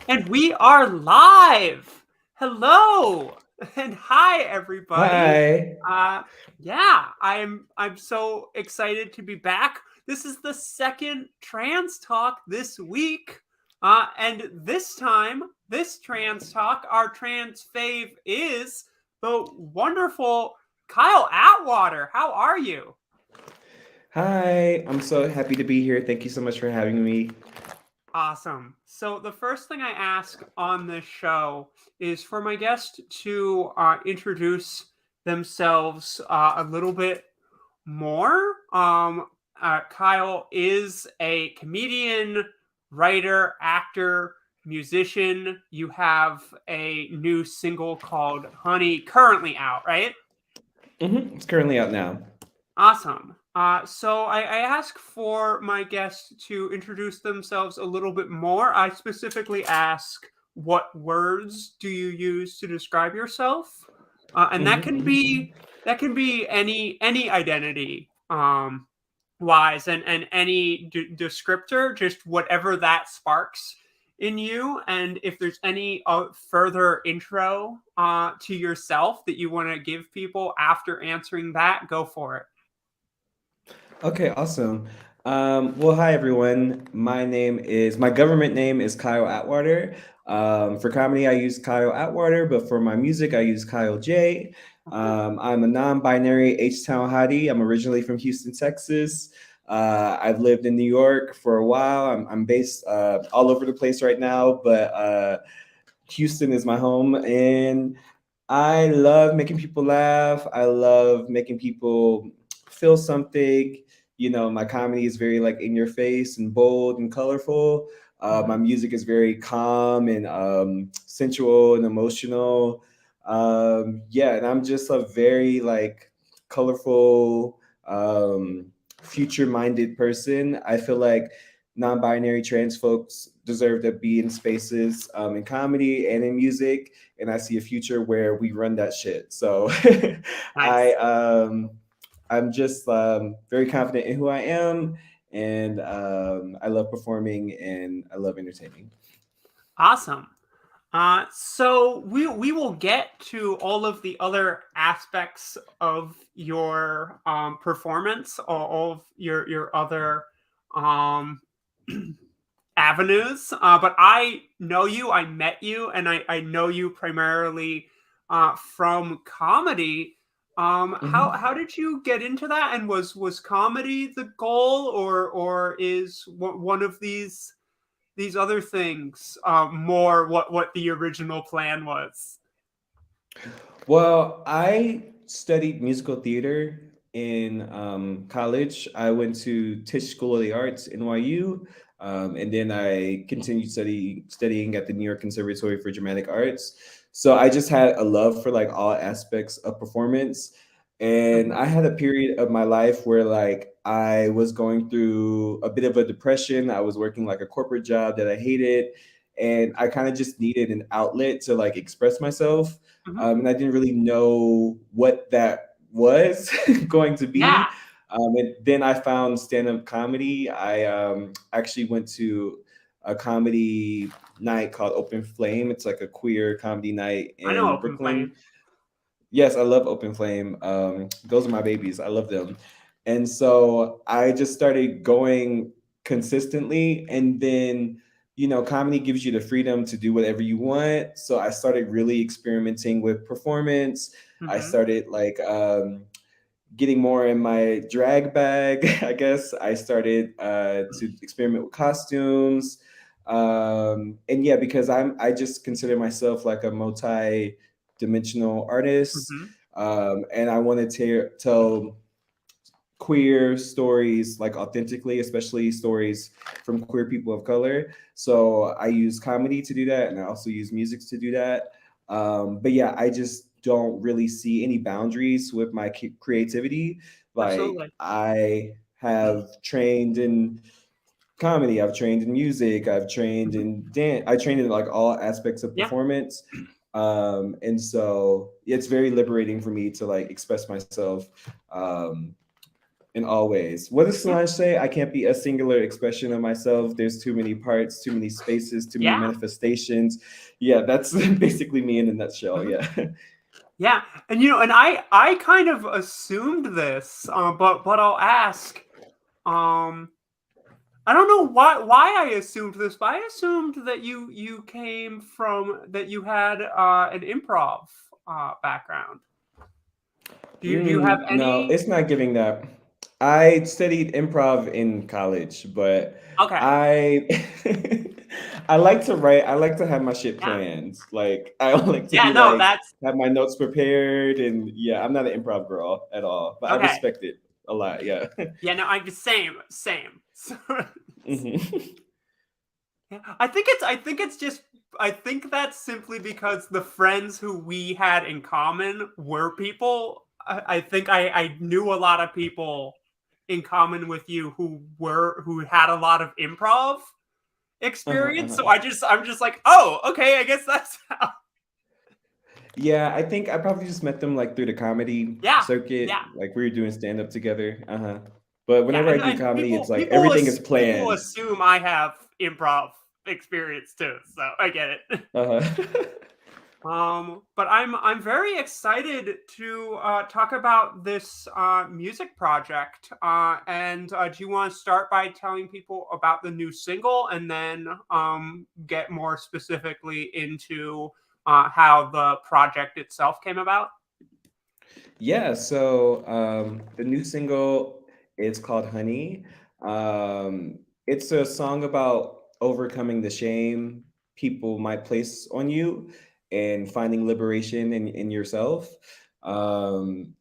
And we are live. Hello and hi everybody. Hi. Uh I'm so excited to be back. This is the second trans talk this week. And this time, this trans talk, our trans fave is the wonderful Kyle Atwater. How are you? Hi. I'm so happy to be here. Thank you so much for having me. Awesome. So, the first thing I ask on this show is for my guest to introduce themselves a little bit more. Kyle is a comedian, writer, actor, musician. You have a new single called Honey currently out, right? It's currently out now. Awesome. So I ask for my guests to introduce themselves a little bit more. I specifically ask, what words do you use to describe yourself? And that can be any identity wise and any descriptor, just whatever that sparks in you. And if there's any further intro to yourself that you want to give people after answering that, go for it. Okay, awesome. Well, hi everyone. My government name is Kyle Atwater. For comedy, I use Kyle Atwater, but for my music, I use Kyle J. I'm a non-binary H-Town hottie. I'm originally from Houston, Texas. I've lived in New York for a while. I'm based all over the place right now, but Houston is my home, and I love making people laugh. I love making people feel something. My comedy is very like in your face and bold and colorful. My Mhm. music is very calm and sensual and emotional. Yeah, and I'm just a very like colorful, future-minded person. I feel like non-binary trans folks deserve to be in spaces in comedy and in music, and I see a future where we run that shit. So I Nice. I'm just very confident in who I am, and I love performing and I love entertaining. Awesome. So we will get to all of the other aspects of your performance, all of your other um, avenues. But I know you, I met you, and I know you primarily from comedy. How did you get into that? And was comedy the goal, or is one of these other things more what the original plan was? Well, I studied musical theater in college. I went to Tisch School of the Arts, NYU, and then I continued studying at the New York Conservatory for Dramatic Arts. So I just had a love for like all aspects of performance. And Mhm. I had a period of my life where like I was going through a bit of a depression. I was working like a corporate job that I hated, and I kind of just needed an outlet to like express myself, Mhm. and I didn't really know what that was going to Yeah, be. And then I found stand up comedy. I actually went to a comedy night called Open Flame. It's like a queer comedy night I know in Open Brooklyn. Flame. Yes, I love Open Flame. Those are my babies. I love them. And so I just started going consistently. And then, comedy gives you the freedom to do whatever you want. So I started really experimenting with performance. I Hmm. started like getting more in my drag bag, I guess. I started to experiment with costumes. And yeah, because I just consider myself like a multi-dimensional artist. Hmm. And I want to tell queer stories like authentically, especially stories from queer people of color. So I use comedy to do that, and I also use music to do that. But yeah, I just don't really see any boundaries with my creativity. Like Absolutely. I have trained in comedy, I've trained in music, I've trained Hmm. in dance, I trained in like all aspects of Yeah. performance. And so it's very liberating for me to like express myself um, in all ways. What does Solange say? I can't be a singular expression of myself. There's too many parts, too many spaces, too many Yeah. manifestations. Yeah, that's basically me in a nutshell. Mhm. Yeah. Yeah, and I kind of assumed this, but I'll ask. Um, I don't know why I assumed this, but I assumed that you came from that you had an improv background. Do you have No, any? it's not giving that. I studied improv in college, but Okay, I I like to write. I like to have my shit yeah, planned. Like I like to yeah. be No, like that's have my notes prepared, and yeah, I'm not an improv girl at all, but I okay. respect it a lot. Yeah. Yeah, no, I'm the same. So, Hmm. yeah, I think that's simply because the friends who we had in common were people. I think I knew a lot of people in common with you who had a lot of improv Uh-huh, experience. So uh-huh. I'm just like, oh, okay, I guess that's how. Yeah, I think I probably just met them like through the comedy Yeah, yeah, circuit. Like we were doing stand up together. Uh-huh. But yeah. whenever I do And comedy, it's like everything is people planned. assume I have improv experience too. So I get it. Uh-huh. But I'm very excited to talk about this music project. And do you want to start by telling people about the new single, and then get more specifically into how the project itself came about? Yeah, so the new single is called Honey. It's a song about overcoming the shame people might place on you and finding liberation in yourself.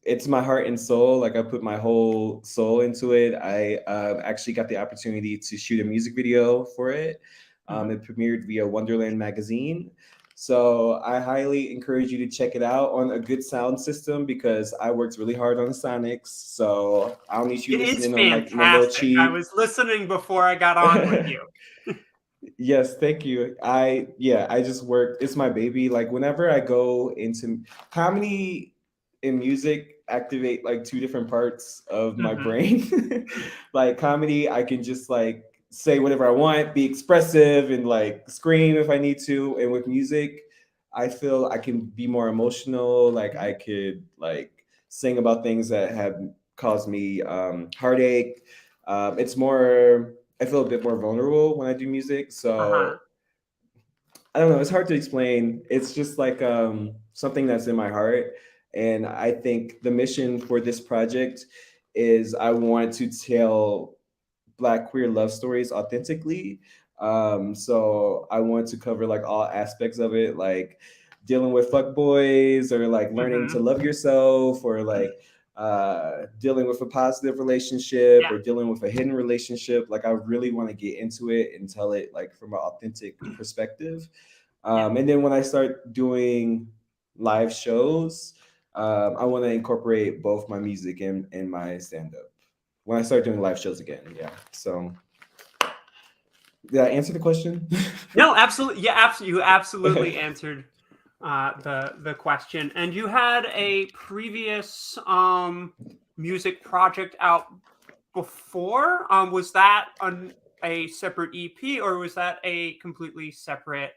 It's my heart and soul. Like I put my whole soul into it. I actually got the opportunity to shoot a music video for it. Hmm. It premiered via Wonderland magazine. So I highly encourage you to check it out on a good sound system because I worked really hard on the Sonics. So I don't need you It is listening on like no little fantastic. I cheap. was listening before I got on with you. Yes, thank you. I just worked. It's my baby. Like whenever I go into comedy and music activate like two different parts of my Hmm. brain. Like comedy, I can just like say whatever I want, be expressive and like scream if I need to. And with music, I feel I can be more emotional. Like I could like sing about things that have caused me heartache. It's more I feel a bit more vulnerable when I do music. Uh-huh. So I don't know. It's hard to explain. It's just like something that's in my heart. And I think the mission for this project is I want to tell Black queer love stories authentically. So I want to cover like all aspects of it, like dealing with fuck boys or like learning to Hmm. love yourself or like dealing with a positive relationship Yeah. or dealing with a hidden relationship. Like I really want to get into it and tell it like from an authentic perspective. Yeah. And then when I start doing live shows, I want to incorporate both my music and my stand up when I start doing live shows again. Yeah. So did I answer the question? No, absolutely. Yeah, absolutely. You absolutely answered the question. And you had a previous music project out before. Was that a separate EP, or was that a completely separate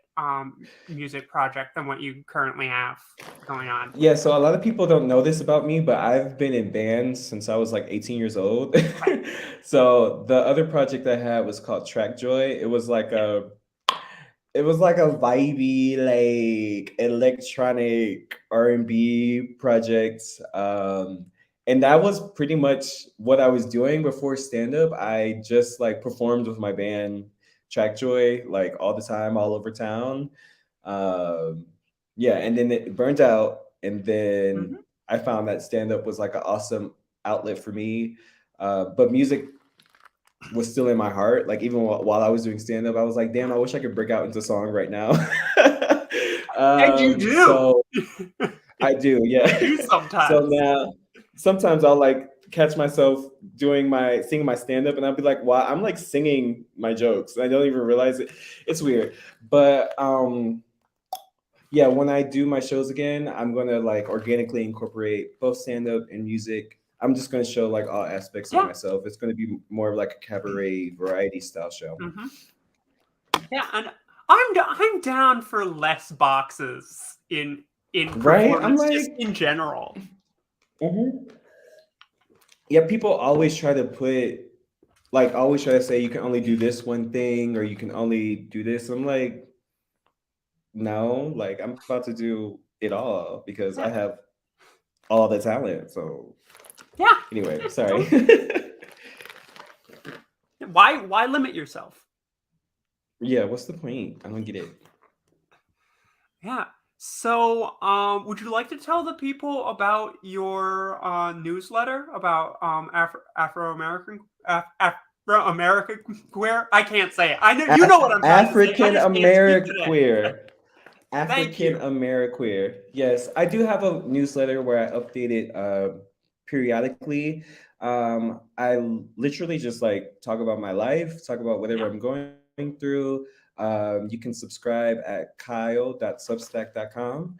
music project than what you currently have going on? Yeah, so a lot of people don't know this about me, but I've been in bands since I was like 18 years old. Okay. So the other project I had was called Track Joy. It was like a vibey, like electronic R&B project. And that was pretty much what I was doing before stand-up. I just like performed with my band Track Joy like all the time, all over town. Um, yeah, and then it burned out, and then Hmm. I found that stand-up was like an awesome outlet for me. But music was still in my heart. Like even while I was doing stand up, I was like, damn, I wish I could break out into song right now. And you do. So I do, You yeah. do So sometimes. now sometimes I'll like catch myself singing my stand up and I'll be like, wow, I'm like singing my jokes. I don't even realize it. It's weird. But yeah, when I do my shows again, I'm gonna like organically incorporate both stand up and music. I'm just going to show like all aspects of Yeah. myself. It's going to be more of like a cabaret variety style show. Hmm. Yeah, and I'm down for less boxes in Right? I'm performance, just like, in general. mhm. Yeah, people always try to put, like, always try to say you can only do this one thing or you can only do this. I'm like, no, like, I'm about to do it all because I Yeah, have all the talent. So, yeah. anyway, Yeah, sorry. totally. Why limit yourself? Yeah, what's the point? I don't get it. Yeah. So, would you like to tell the people about your newsletter about Afro American Afro American queer? I can't say it. I know you know what I'm trying to say. I African just can't speak today. Ameriqueer. Thank African you. Ameriqueer. Yes, I do have a newsletter where I update it periodically. I literally just like talk about my life, talk about whatever Yeah. I'm going through. You can subscribe at kyle.substack.com.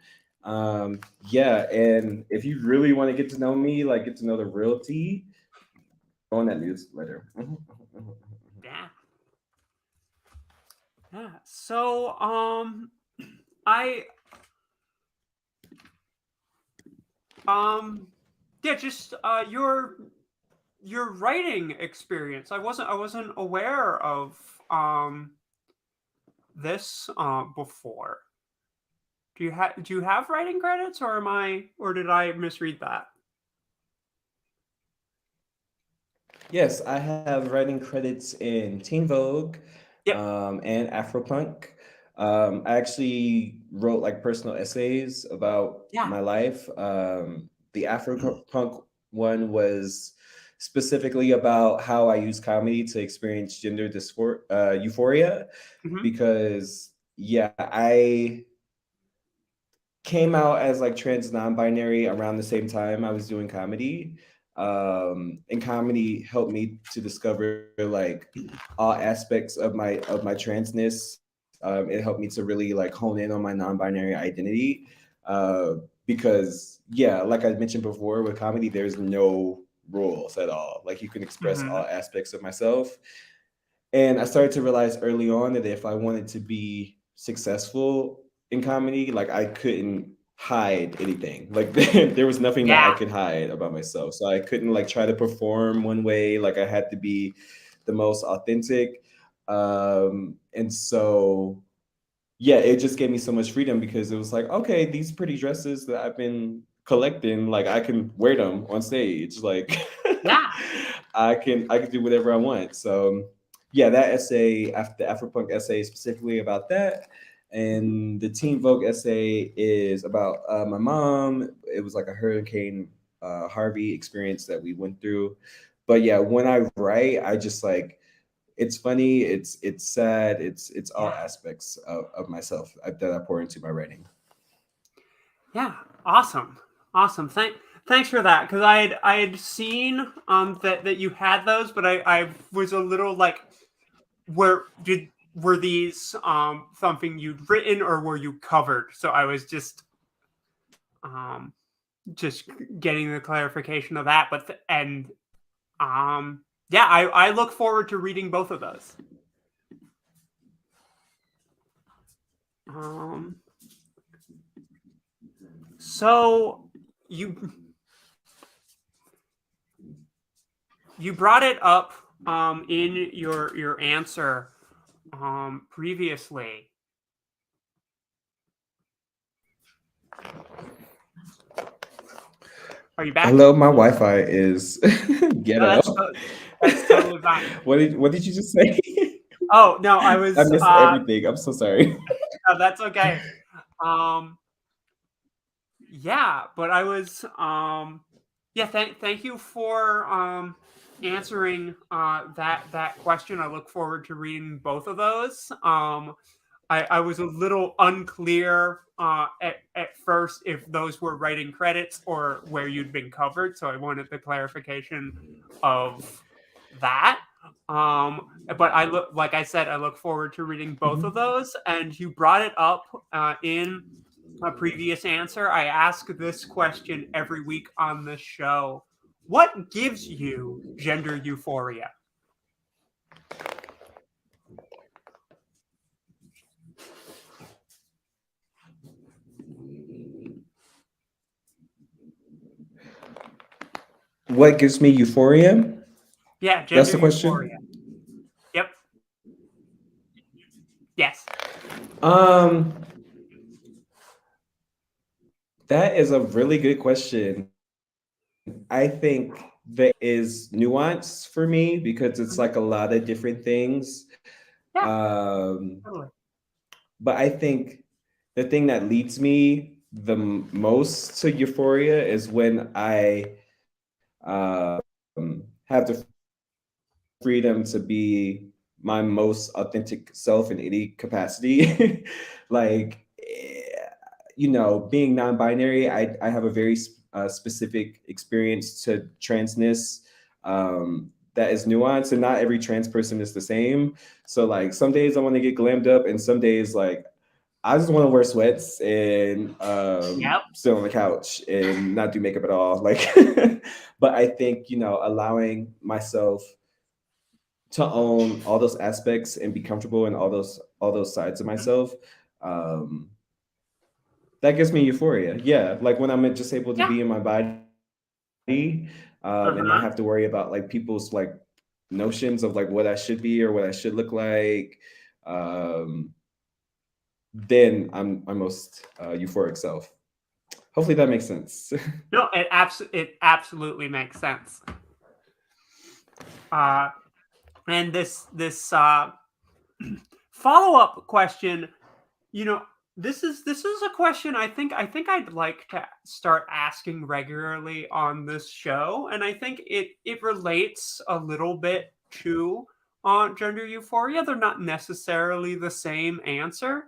Yeah, and if you really want to get to know me, like get to know the real T, go on that newsletter. Yeah. Yeah. So, I um, yeah, just your writing experience. I wasn't aware of this before. Do you have writing credits, or did I misread that? Yes, I have writing credits in Teen Vogue Yep. and Afropunk. I actually wrote like personal essays about Yeah. my life. The Afropunk one was specifically about how I use comedy to experience euphoria Hmm. because, yeah, I came out as like trans non-binary around the same time I was doing comedy. And comedy helped me to discover like all aspects of my transness. It helped me to really like hone in on my non-binary identity. Because yeah, like I mentioned before, with comedy, there's no rules at all. Like you can express all Hmm. aspects of myself. And I started to realize early on that if I wanted to be successful in comedy, like I couldn't hide anything. Like there was nothing that I Yeah. could hide about myself. So I couldn't like try to perform one way. Like I had to be the most authentic. And so yeah, it just gave me so much freedom because it was like, okay, these pretty dresses that I've been collecting, like I can wear them on stage. Like Yeah. I can do whatever I want. So yeah, that essay, after the Afropunk essay specifically about that. And the Teen Vogue essay is about my mom. It was like a Hurricane Harvey experience that we went through. But yeah, when I write, I just like it's funny, it's sad, it's all Yeah. aspects of myself that I pour into my writing. Yeah. Awesome. Awesome. Thanks for that, because I had seen that you had those, but I was a little like, were these something you'd written, or were you covered? So I was um just getting the clarification of that. And yeah, I look forward to reading both of those. Um, so you you brought it up in your answer previously. Are you back? Hello, my Wi-Fi is No, ghetto. that's totally fine. What did you just say? Oh no, I missed everything. I'm so sorry. no, that's okay. Um, yeah, but I was yeah, thank you for answering that question. I look forward to reading both of those. I was a little unclear at first if those were writing credits or where you'd been covered, so I wanted the clarification of that. But I look like I said, I look forward to reading both of Mhm. those. And you brought it up in a previous answer. I ask this question every week on this show. What gives you gender euphoria? What gives me euphoria? Yeah, That's gender the euphoria. question. Yep. Yes. Um, that is a really good question. I think there is nuance for me because it's Mhm. like a lot of different things. Yeah, Um, totally. but I think the thing that leads me the most to euphoria is when I have the freedom to be my most authentic self in any capacity. like, being non-binary, I have a very specific experience to transness that is nuanced, and not every trans person is the same. So, like, some days I want to get glammed up, and some days, like, I just want to wear sweats and Yep. sit on the couch and not do makeup at all. Like, but I think allowing myself to own all those aspects and be comfortable in all those sides of Mhm. myself, um, that gives me euphoria. Yeah, like when I'm just able to Yeah. be in my body, and not Uh-huh. have to worry about like people's like notions of like what I should be or what I should look like. Um, then I'm most euphoric self. Hopefully that makes sense. No, it absolutely makes sense. Uh, and this follow up question, you know, this is a question I think I'd like to start asking regularly on this show, and I think it relates a little bit to gender euphoria. They're not necessarily the same answer,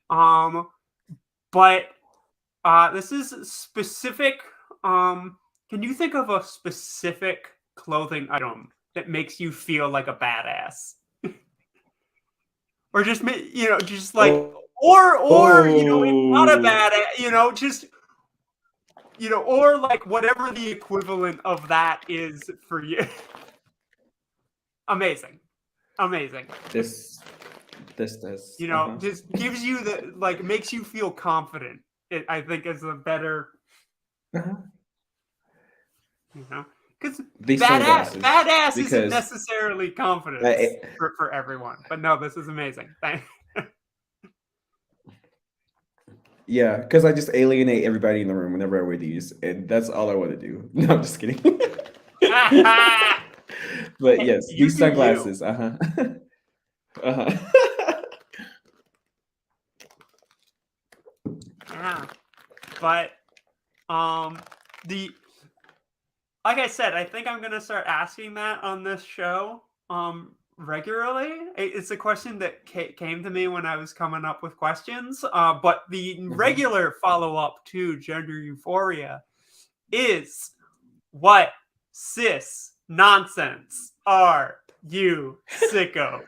um, but this is specific. Um, can you think of a specific clothing item that makes you feel like a badass, or just just like, or it's not a Oh, bad, just or like whatever the equivalent of that is for you. Amazing, amazing. this does. Uh-huh. Just gives you the like makes you feel confident. I think is a better Uh-huh. you know because These sunglasses badass isn't because necessarily confidence I, for everyone, but no, this is amazing. yeah, because I just alienate everybody in the room whenever I wear these, and that's all I want to do. No, I'm just kidding. But yes, You these do you. sunglasses. Uh huh. Uh huh. Yeah, but the like I said, I think I'm gonna start asking that on this show regularly. It's a question that came to me when I was coming up with questions. But the Mhm. regular follow up to gender euphoria is, what cis nonsense are you sicko?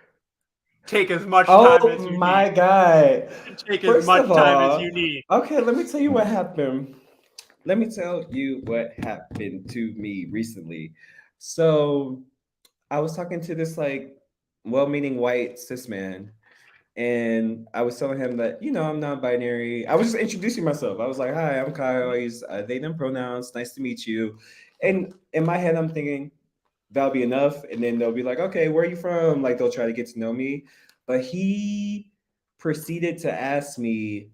Take as much time Oh as you need. my God. Take as First much of time as all, you need. okay, let me tell you what happened. Let me tell you what happened to me recently. So I was talking to this like well-meaning white cis man, and I was telling him that I'm non-binary. I was just introducing myself. I was like, "Hi, I'm Kyle. I use they them pronouns. Nice to meet you." And in my head, I'm thinking that'll be enough, and then they'll be like, "Okay, where are you from?" Like they'll try to get to know me. But he proceeded to ask me,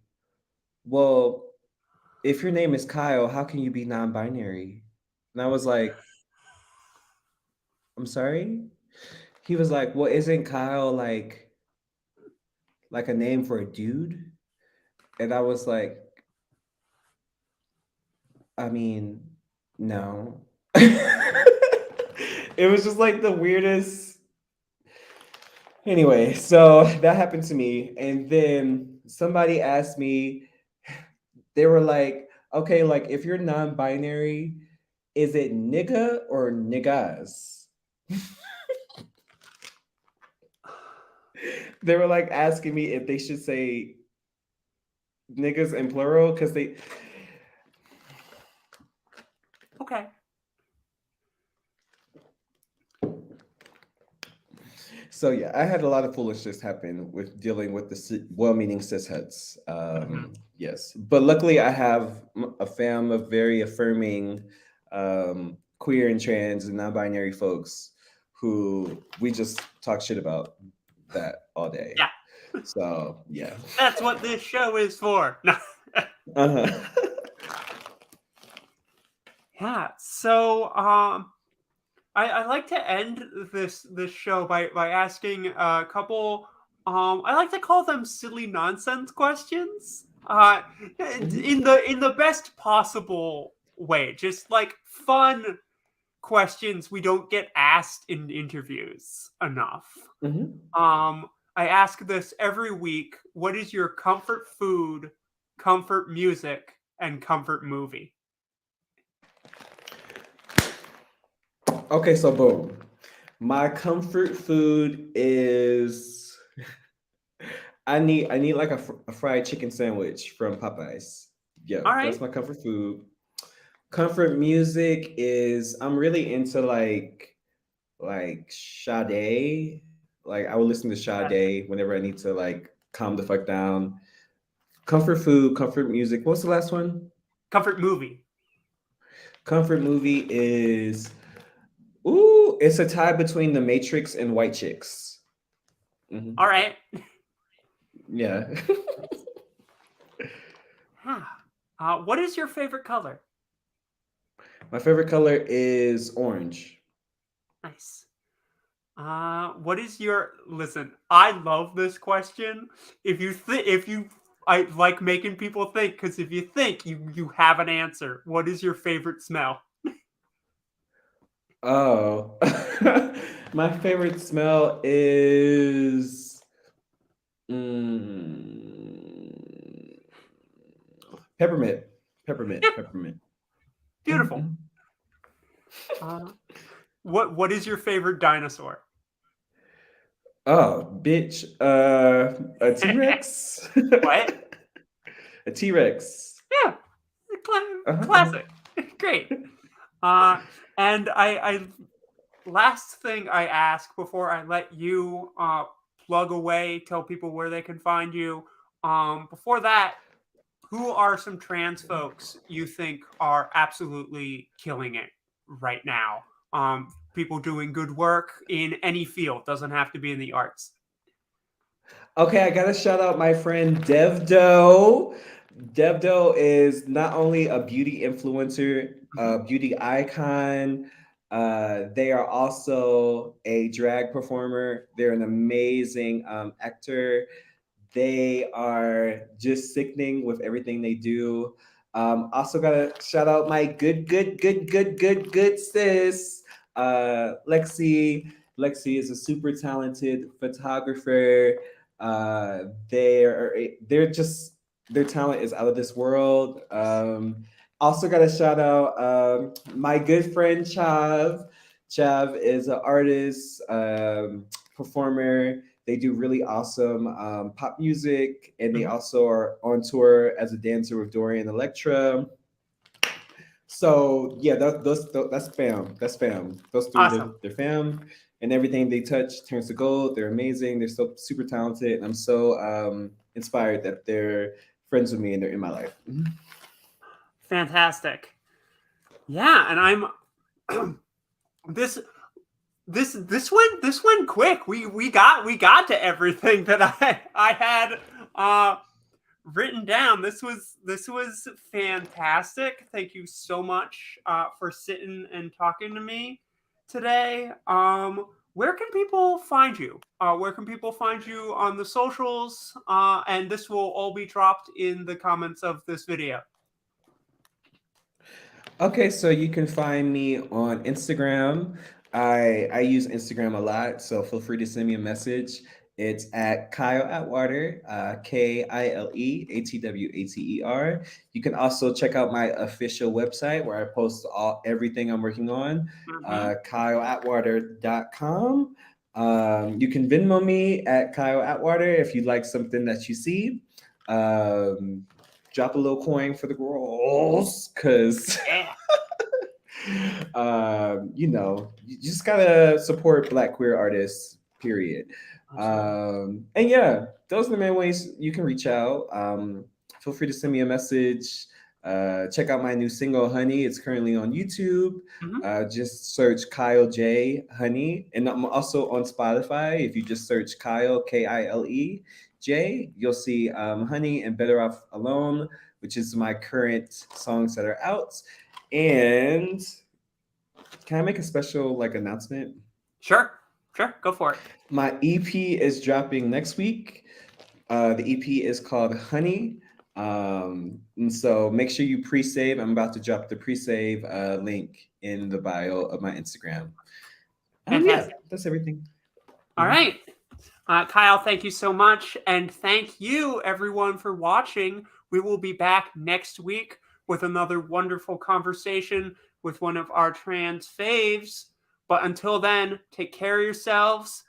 "Well, if your name is Kyle, how can you be non-binary?" And I was like, "I'm sorry." He was like, "Well, isn't Kyle like a name for a dude?" And I was like, I mean, no. It was just like the weirdest. Anyway, so that happened to me. And then somebody asked me, they were like, okay, like if you're non binary, is it nigga or niggas? They were like asking me if they should say niggas in plural because they. Okay. So yeah, I had a lot of foolishness happen with dealing with the well-meaning cisheads. Mhm. Yes, but luckily I have a fam of very affirming queer and trans and non-binary folks who we just talk shit about that all day. Yeah, So yeah. that's what this show is for. No. Uh-huh. Yeah. So, I like to end this show by asking a couple. I like to call them silly nonsense questions. Mhm. In the best possible way, just like fun questions we don't get asked in interviews enough. Mhm. I ask this every week. What is your comfort food, comfort music, and comfort movie? Okay, so boom. My comfort food is I need like a fried chicken sandwich from Popeyes. Yeah, All right, that's my comfort food. Comfort music is I'm really into like Sade. Like I would listen to fantastic. Sade whenever I need to like calm the fuck down. Comfort food, comfort music. What's the last one? Comfort movie. Comfort movie is ooh, it's a tie between The Matrix and White Chicks. Hmm. All right. Yeah. Huh. What is your favorite color? My favorite color is orange. Nice. What is your listen? I love this question. If you I like making people think because if you think you have an answer. What is your favorite smell? Oh, my favorite smell is mm, peppermint. Peppermint. Peppermint. Beautiful. Mhm. Uh, what is your favorite dinosaur? Oh, bitch. A T Rex. What? A T Rex. Yeah, Uh-huh. classic. Great. Uh, and I last thing I ask before I let you plug away, tell people where they can find you. Before that, who are some trans folks you think are absolutely killing it right now? People doing good work in any field, doesn't have to be in the arts. Okay, I gotta shout out my friend Devdo. Devdo is not only a beauty influencer, a Mhm. beauty icon. They are also a drag performer. They're an amazing actor. They are just sickening with everything they do. Also, gotta shout out my good sis, Lexi. Lexi is a super talented photographer. They're just their talent is out of this world. Also, got to shout out my good friend Chav. Chav is an artist, performer. They do really awesome pop music, and they Mhm. also are on tour as a dancer with Dorian Electra. So yeah, that's fam. That's fam. Those three, Awesome. they're fam, and everything they touch turns to gold. They're amazing. They're so super talented, and I'm so inspired that they're friends with me and they're in my life. Mhm. Fantastic. Yeah, and I'm this this went quick. We got to everything that I had uh written down. This was fantastic. Thank you so much for sitting and talking to me today. Where can people find you? Where can people find you on the socials? And this will all be dropped in the comments of this video. Okay, so you can find me on Instagram. I use Instagram a lot, so feel free to send me a message. It's at Kyle Atwater, KileAtwater. You can also check out my official website where I post everything I'm working on, Mm-hmm. KyleAtwater.com. You can Venmo me at Kyle Atwater if you like something that you see. Um, Drop a little coin for the girls, because Yeah. you just gotta support Black queer artists period. Absolutely. And yeah, those are the main ways you can reach out. Feel free to send me a message. Check out my new single, Honey. It's currently on YouTube. Mhm. Just search Kyle J Honey. And I'm also on Spotify. If you just search Kyle, Kile J, you'll see Honey and Better Off Alone, which is my current songs that are out. And can I make a special announcement? Sure. Sure. Go for it. My EP is dropping next week. The EP is called Honey. And so make sure you pre-save. I'm about to drop the pre-save link in the bio of my Instagram. Yeah, Fantastic. that's everything. All Mhm. right. Kyle, thank you so much. And thank you, everyone, for watching. We will be back next week with another wonderful conversation with one of our trans faves. But until then, take care of yourselves